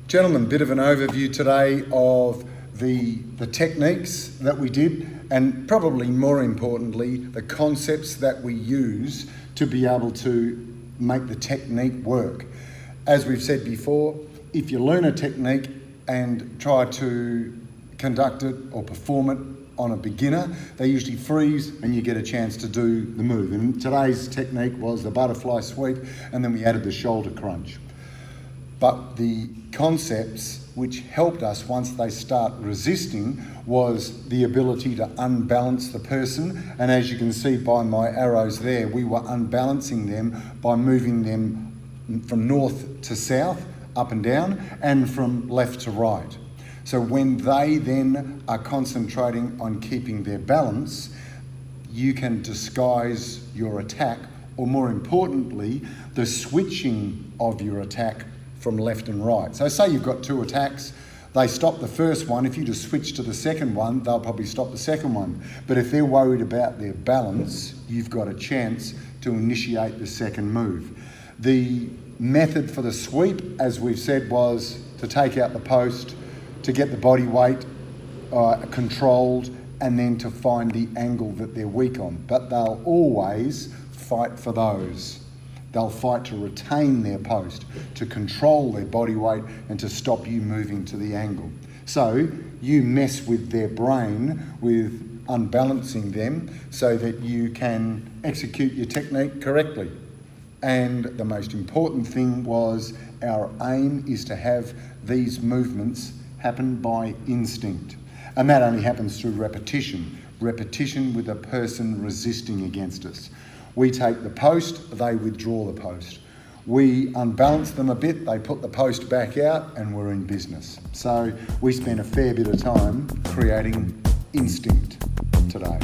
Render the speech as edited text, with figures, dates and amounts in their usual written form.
Gentlemen, bit of an overview today of the techniques that we did, and probably more importantly, the concepts that we use to be able to make the technique work. As we've said before, if you learn a technique and try to conduct it or perform it on a beginner, they usually freeze and you get a chance to do the move. And today's technique was the butterfly sweep, and then we added the shoulder crunch. But the concepts which helped us once they start resisting was the ability to unbalance the person. And as you can see by my arrows there, we were unbalancing them by moving them from north to south, up and down, and from left to right. So when they then are concentrating on keeping their balance, you can disguise your attack, or more importantly, the switching of your attack from left and right. So say you've got two attacks, they stop the first one. If you just switch to the second one, they'll probably stop the second one. But if they're worried about their balance, you've got a chance to initiate the second move. The method for the sweep, as we've said, was to take out the post, to get the body weight controlled, and then to find the angle that they're weak on. But they'll always fight for those. They'll fight to retain their post, to control their body weight, and to stop you moving to the angle. So you mess with their brain with unbalancing them so that you can execute your technique correctly. And the most important thing was, our aim is to have these movements happen by instinct. And that only happens through repetition with a person resisting against us. We take the post, they withdraw the post. We unbalance them a bit, they put the post back out, and we're in business. So we spent a fair bit of time creating instinct today.